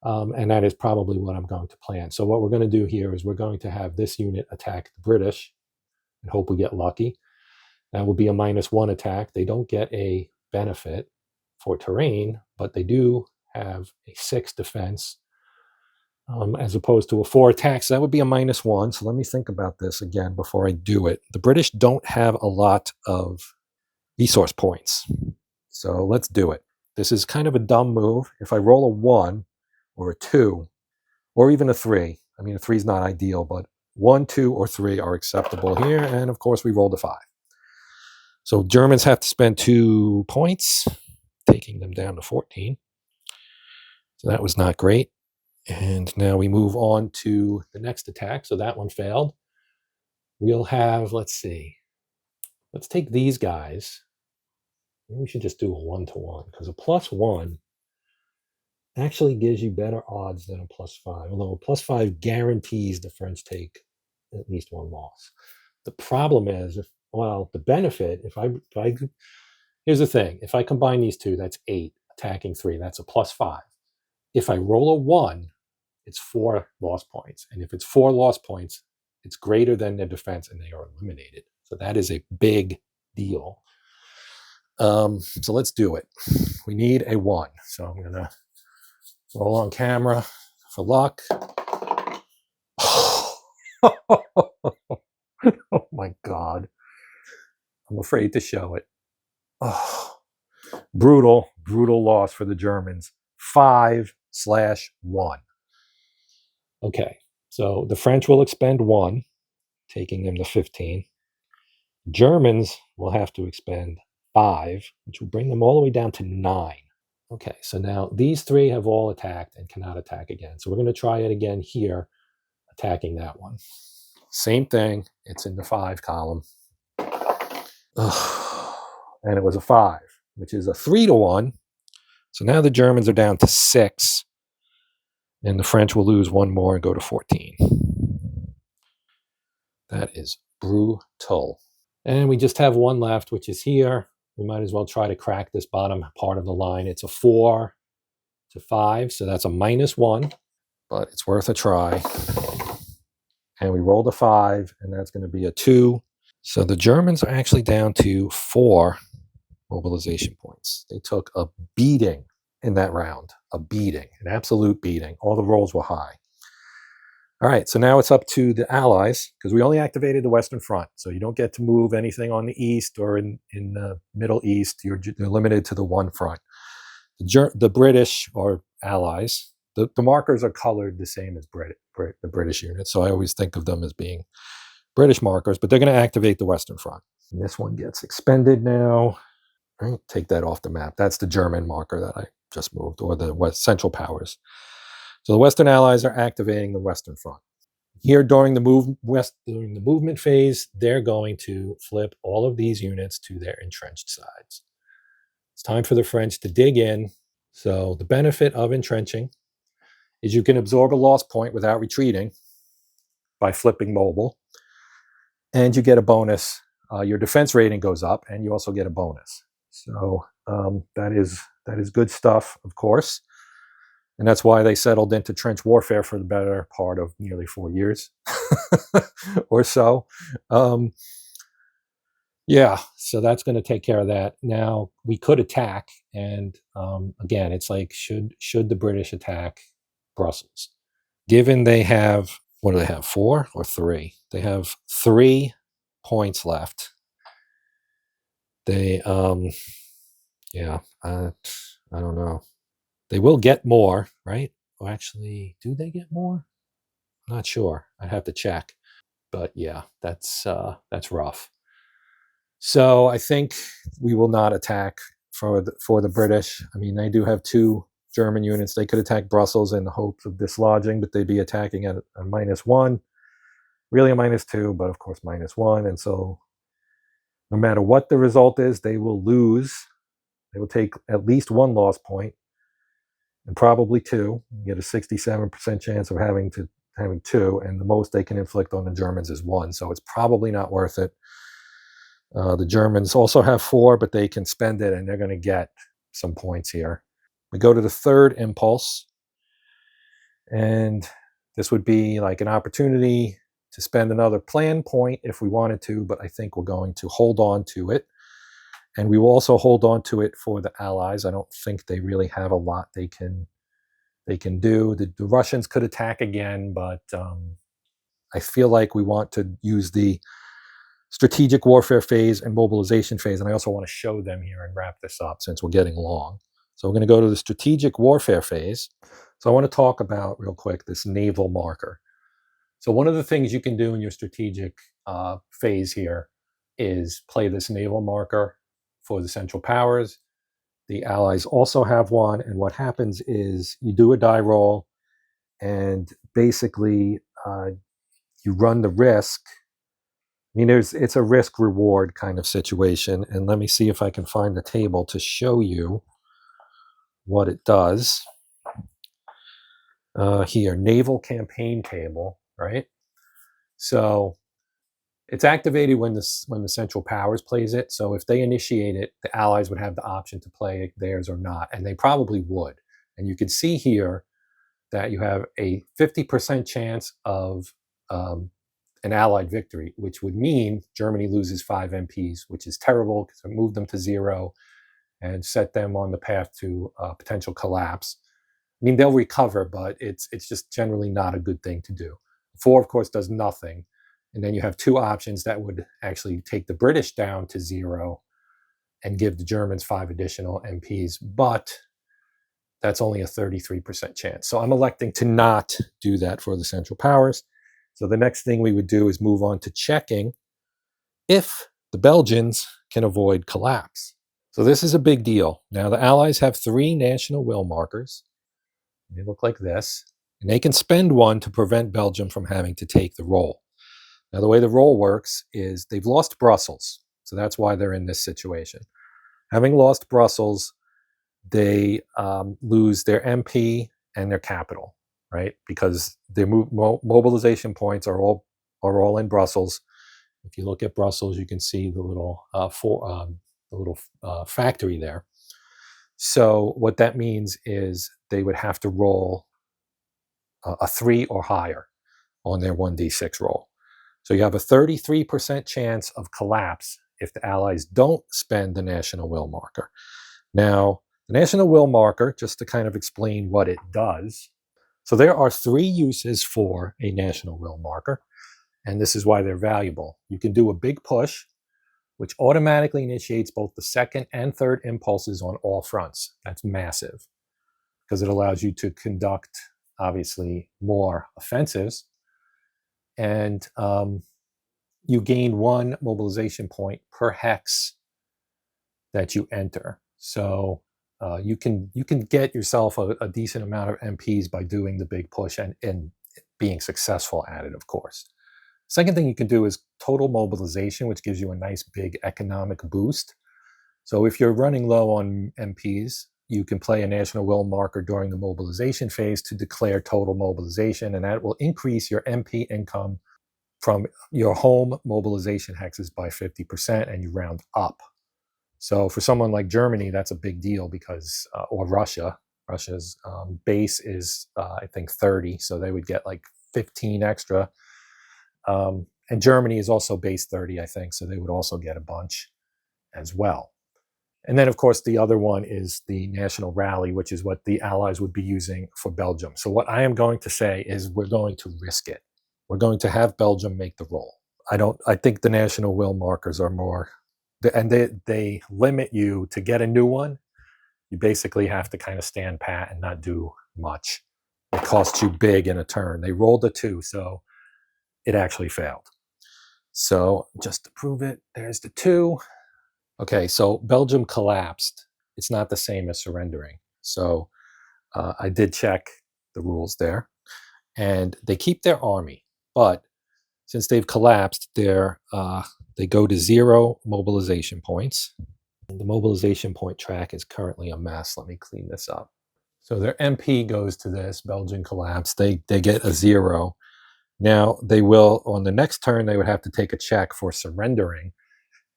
And that is probably what I'm going to plan. So what we're going to do here is we're going to have this unit attack the British and hope we get lucky. That will be a -1 attack. They don't get a benefit for terrain, but they do have a 6 defense as opposed to a 4 attack. So that would be a -1. So let me think about this again before I do it. The British don't have a lot of resource points. So let's do it. This is kind of a dumb move. If I roll a 1 or a 2 or even a 3, I mean, a 3 is not ideal, but 1, 2, or 3 are acceptable here. And of course, we rolled a 5. So Germans have to spend 2 points, taking them down to 14. So that was not great. And now we move on to the next attack. So that one failed. We'll have, let's see, let's take these guys. Maybe we should just do a 1-to-1, because a +1 actually gives you better odds than a +5, although a +5 guarantees the French take at least 1 loss. The problem is, the benefit, here's the thing, if I combine these two, that's 8, attacking 3, that's a +5. If I roll a 1, it's 4 loss points. And if it's 4 loss points, it's greater than their defense and they are eliminated. So that is a big deal. So let's do it. We need a 1. So I'm going to roll on camera for luck. Oh my God. I'm afraid to show it. Oh, brutal loss for the Germans. 5/1. Okay, so the French will expend 1, taking them to 15. Germans will have to expend 5, which will bring them all the way down to 9. Okay, so now these 3 have all attacked and cannot attack again. So we're going to try it again here, attacking that one. Same thing, it's in the 5 column. And it was a 5, which is a 3-to-1. So now the Germans are down to 6, and the French will lose 1 more and go to 14. That is brutal. And we just have 1 left, which is here. We might as well try to crack this bottom part of the line. It's a 4-to-5, so that's a -1, but it's worth a try. And we rolled a 5, and that's going to be a 2. So the Germans are actually down to 4 mobilization points. They took a beating in that round, an absolute beating. All the rolls were high. All right, so now it's up to the Allies, because we only activated the Western Front. So you don't get to move anything on the East or in the Middle East. You're limited to the 1 front. The British or Allies, the markers are colored the same as the British units. So I always think of them as being British markers, but they're going to activate the Western Front. And this one gets expended now. Right, take that off the map. That's the German marker that I just moved, or the Central Powers. So the Western Allies are activating the Western Front. Here during the movement phase, they're going to flip all of these units to their entrenched sides. It's time for the French to dig in. So the benefit of entrenching is you can absorb a loss point without retreating by flipping mobile, and you get a bonus. Your defense rating goes up, and you also get a bonus. So that is good stuff, of course. And that's why they settled into trench warfare for the better part of nearly 4 years or so. Yeah, so that's going to take care of that. Now, we could attack. And again, it's like, should the British attack Brussels? Given they have, what do they have, 4 or 3? They have 3 points left. They, yeah, I don't know. They will get more, right? Or actually, do they get more? I'm not sure. I'd have to check. But yeah, that's rough. So I think we will not attack for the British. I mean, they do have 2 German units. They could attack Brussels in the hopes of dislodging, but they'd be attacking at a -1. Really a -2, but of course -1. And so no matter what the result is, they will lose. They will take at least 1 loss point, and probably 2. You get a 67% chance of having 2, and the most they can inflict on the Germans is 1. So it's probably not worth it. The Germans also have 4, but they can spend it, and they're going to get some points here. We go to the 3rd impulse, and this would be like an opportunity to spend another plan point if we wanted to, but I think we're going to hold on to it. And we will also hold on to it for the Allies. I don't think they really have a lot they can do. The Russians could attack again, but I feel like we want to use the strategic warfare phase and mobilization phase, and I also want to show them here and wrap this up since we're getting long. So we're going to go to the strategic warfare phase. So I want to talk about real quick this naval marker. So one of the things you can do in your strategic phase here is play this naval marker for the Central Powers. The Allies also have one, and what happens is you do a die roll, and basically you run the risk. I mean, it's a risk-reward kind of situation, and let me see if I can find the table to show you what it does. Here, Naval Campaign Table, right? So it's activated when the Central Powers plays it. So if they initiate it, the Allies would have the option to play theirs or not, and they probably would. And you can see here that you have a 50% chance of an Allied victory, which would mean Germany loses 5 MPs, which is terrible because it moved them to 0 and set them on the path to potential collapse. I mean, they'll recover, but it's just generally not a good thing to do. 4, of course, does nothing. And then you have 2 options that would actually take the British down to 0 and give the Germans 5 additional MPs, but that's only a 33% chance. So I'm electing to not do that for the Central Powers. So the next thing we would do is move on to checking if the Belgians can avoid collapse. So this is a big deal. Now, the Allies have 3 national will markers. They look like this, and they can spend 1 to prevent Belgium from having to take the roll. Now, the way the roll works is they've lost Brussels, so that's why they're in this situation. Having lost Brussels, they lose their MP and their capital, right? Because their mobilization points are all in Brussels. If you look at Brussels, you can see the little factory there. So what that means is they would have to roll a 3 or higher on their 1d6 roll. So you have a 33% chance of collapse if the Allies don't spend the national will marker. Now, the national will marker, just to kind of explain what it does. So there are 3 uses for a national will marker, and this is why they're valuable. You can do a big push, which automatically initiates both the 2nd and 3rd impulses on all fronts. That's massive, because it allows you to conduct, obviously, more offensives. And you gain 1 mobilization point per hex that you enter. So you can get yourself a decent amount of MPs by doing the big push and being successful at it, of course. Second thing you can do is total mobilization, which gives you a nice big economic boost. So if you're running low on MPs, you can play a national will marker during the mobilization phase to declare total mobilization, and that will increase your MP income from your home mobilization hexes by 50%, and you round up. So for someone like Germany, that's a big deal because, or Russia's base is, I think, 30, so they would get like 15 extra. And Germany is also base 30, I think, so they would also get a bunch as well. And then, of course, the other one is the national rally, which is what the Allies would be using for Belgium. So what I am going to say is we're going to risk it. We're going to have Belgium make the roll. I think the national will markers are more, and they limit you to get a new one. You basically have to kind of stand pat and not do much. It costs you big in a turn. They rolled a 2, so it actually failed. So just to prove it, there's the 2. Okay, so Belgium collapsed. It's not the same as surrendering. So I did check the rules there. And they keep their army, but since they've collapsed, they go to 0 mobilization points. And the mobilization point track is currently a mess. Let me clean this up. So their MP goes to this. Belgian collapse. They get a 0. Now they will, on the next turn, they would have to take a check for surrendering,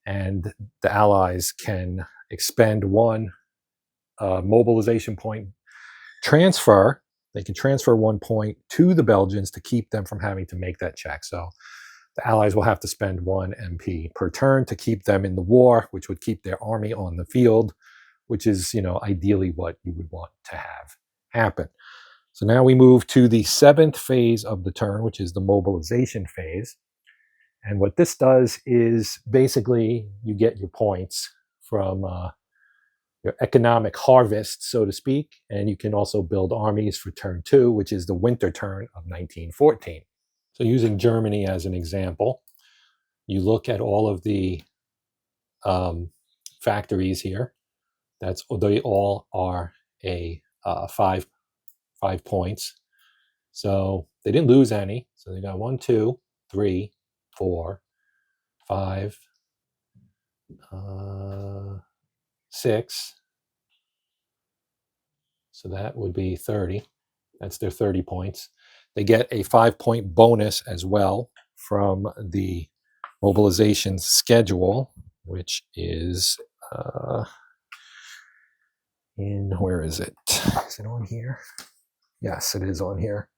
and the Allies can expend 1 mobilization point transfer. They can transfer 1 point to the Belgians to keep them from having to make that check. So the Allies will have to spend 1 MP per turn to keep them in the war, which would keep their army on the field, which is, ideally what you would want to have happen. So now we move to the 7th phase of the turn, which is the mobilization phase. And what this does is basically you get your points from your economic harvest, so to speak, and you can also build armies for turn 2, which is the winter turn of 1914. So using Germany as an example, you look at all of the factories here. They all are a 5 points. So they didn't lose any. So they got 1, 2, 3, 4, 5, 6. So that would be 30. That's their 30 points. They get a 5-point bonus as well from the mobilization schedule, which is where is it? Is it on here? Yes, it is on here.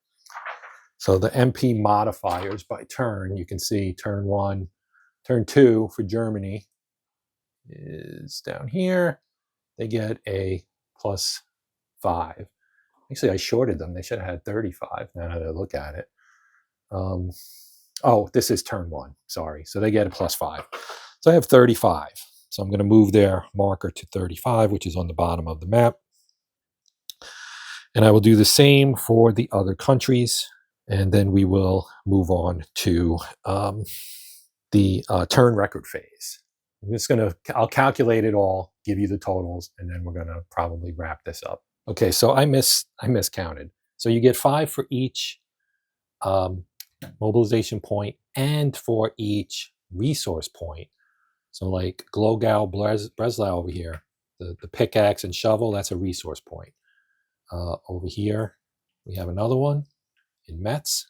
So the MP modifiers by turn, you can see turn 1, turn 2 for Germany is down here. They get a +5. Actually, I shorted them. They should have had 35 now that I look at it. Oh, this is turn 1. Sorry. So they get a +5. So I have 35. So I'm going to move their marker to 35, which is on the bottom of the map. And I will do the same for the other countries. And then we will move on to the turn record phase. I'll calculate it all, give you the totals, and then we're going to probably wrap this up. Okay, so I miscounted. So you get 5 for each mobilization point and for each resource point. So like Glogau, Breslau over here, the pickaxe and shovel, that's a resource point. Over here, we have another one in Metz.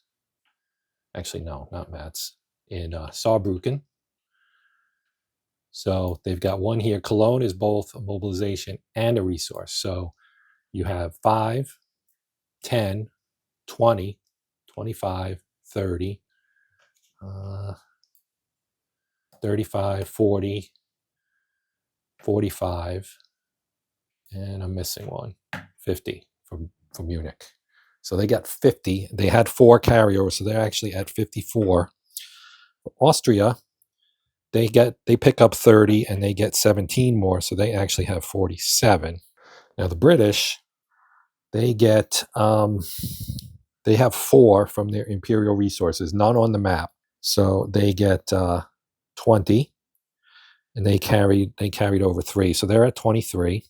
Actually, no, not Metz. In Saarbrücken. So they've got one here. Cologne is both a mobilization and a resource. So you have 5, 10, 20, 25, 30, 35, 40, 45, and I'm missing one, 50 from Munich. So they got 50. They had 4 carryovers, so they're actually at 54. Austria, they pick up 30 and they get 17 more, so they actually have 47. Now the British, they get they have 4 from their imperial resources, none on the map. So they get 20, and they carried over 3, so they're at 23.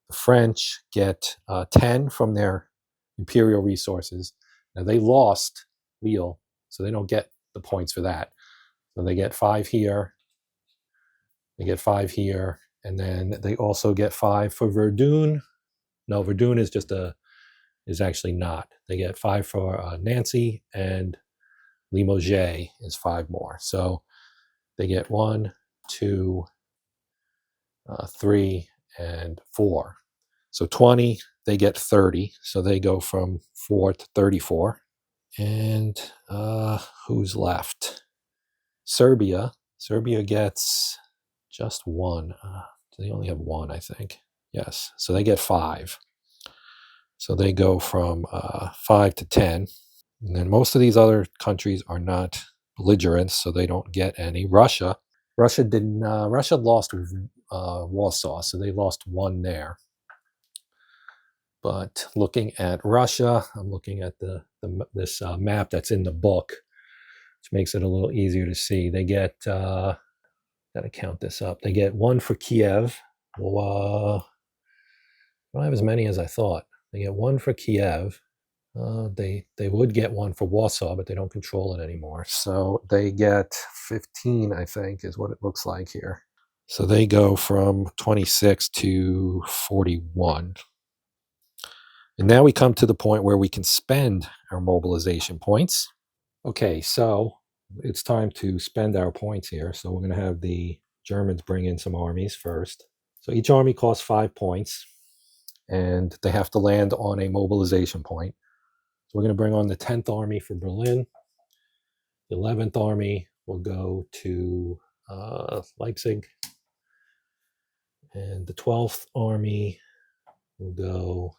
The French get 10 from their imperial resources. Now they lost Lille, so they don't get the points for that. So they get 5 here. They get 5 here, and then they also get 5 for Verdun. No, Verdun is actually not. They get 5 for Nancy, and Limoges is 5 more. So they get 1, 2, 3, and 4. So 20, they get 30. So they go from 4 to 34. And who's left? Serbia. Serbia gets just 1. They only have 1, I think. Yes. So they get 5. So they go from 5 to 10. And then most of these other countries are not belligerents, so they don't get any. Russia lost Warsaw, so they lost 1 there. But looking at Russia, I'm looking at this map that's in the book, which makes it a little easier to see. They get, got to count this up. They get 1 for Kiev. Well, I don't have as many as I thought. They get 1 for Kiev. They would get 1 for Warsaw, but they don't control it anymore. So they get 15, I think, is what it looks like here. So they go from 26 to 41. And now we come to the point where we can spend our mobilization points. Okay, so it's time to spend our points here. So we're going to have the Germans bring in some armies first. So each army costs 5 points, and they have to land on a mobilization point. So we're going to bring on the 10th Army for Berlin. The 11th Army will go to Leipzig. And the 12th Army will go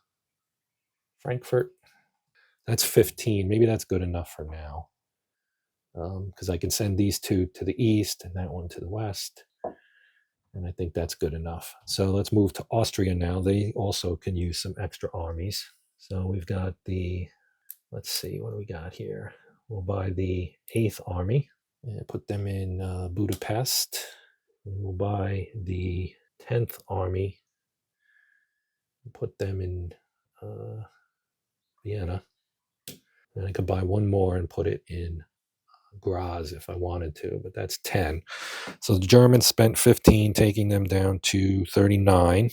Frankfurt. That's 15. Maybe that's good enough for now, because I can send these 2 to the east and that one to the west. And I think that's good enough. So let's move to Austria now. They also can use some extra armies. So we've got the, let's see, what do we got here? We'll buy the 8th Army and put them in Budapest. And we'll buy the 10th Army and put them in Vienna. And I could buy 1 more and put it in Graz if I wanted to, but that's 10. So the Germans spent 15, taking them down to 39.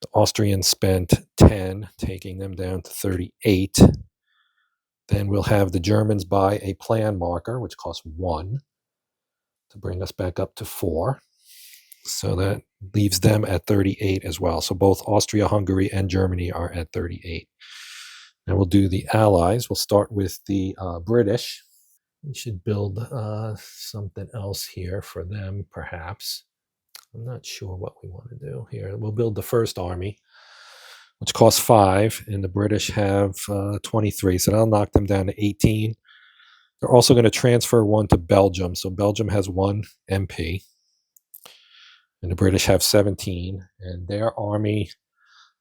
The Austrians spent 10, taking them down to 38. Then we'll have the Germans buy a plan marker, which costs 1, to bring us back up to 4. So that leaves them at 38 as well. So both Austria, Hungary, and Germany are at 38. Now we'll do the Allies. We'll start with the British. We should build something else here for them, perhaps. I'm not sure what we want to do here. We'll build the 1st Army, which costs 5, and the British have 23, so that'll knock them down to 18. They're also going to transfer 1 to Belgium, so Belgium has 1 MP, and the British have 17, and their army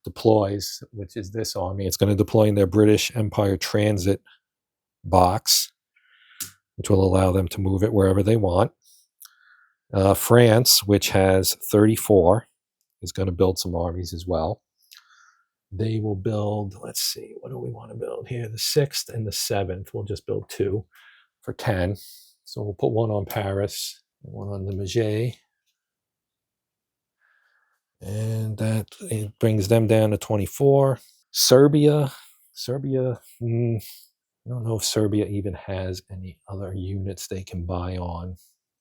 deploys, which is this army. It's going to deploy in their British Empire transit box, which will allow them to move it wherever they want. France, which has 34, is going to build some armies as well. They will build, let's see, what do we want to build here? The 6th and the 7th. We'll just build 2 for 10. So we'll put 1 on Paris, 1 on the Maget. And that it brings them down to 24. Serbia, I don't know if Serbia even has any other units they can buy on.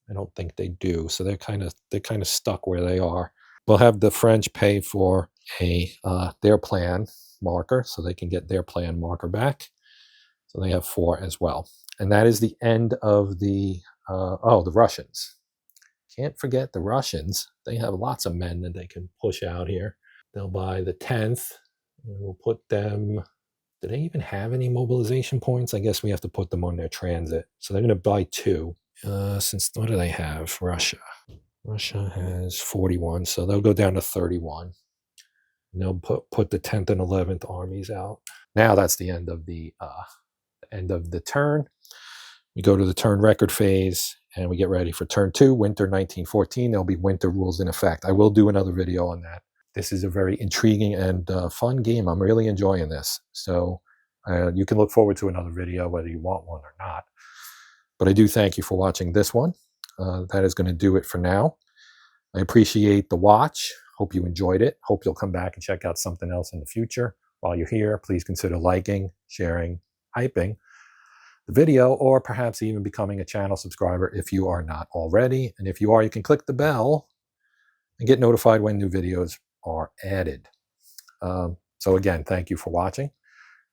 I don't think they do. So they're kind of stuck where they are. We'll have the French pay for their plan marker, so they can get their plan marker back. So they have 4 as well. And that is the end of the the Russians. Can't forget the Russians. They have lots of men that they can push out here. They'll buy the 10th, and we'll put them. Do they even have any mobilization points? I guess we have to put them on their transit. So they're going to buy 2. Since what do they have? Russia has 41, so they'll go down to 31. And they'll put the 10th and 11th armies out. Now that's the end of the turn. We go to the turn record phase, and we get ready for turn 2, winter 1914. There'll be winter rules in effect. I will do another video on that. This is a very intriguing and fun game. I'm really enjoying this. So you can look forward to another video, whether you want one or not. But I do thank you for watching this one. That is going to do it for now. I appreciate the watch. Hope you enjoyed it. Hope you'll come back and check out something else in the future. While you're here, please consider liking, sharing, hyping the video, or perhaps even becoming a channel subscriber if you are not already. And if you are, you can click the bell and get notified when new videos are added. So again, thank you for watching.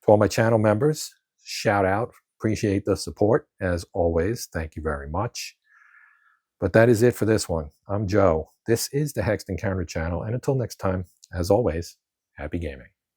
To all my channel members, shout out. Appreciate the support, as always. Thank you very much. But that is it for this one. I'm Joe. This is the Hexed and Countered channel, and until next time, as always, happy gaming.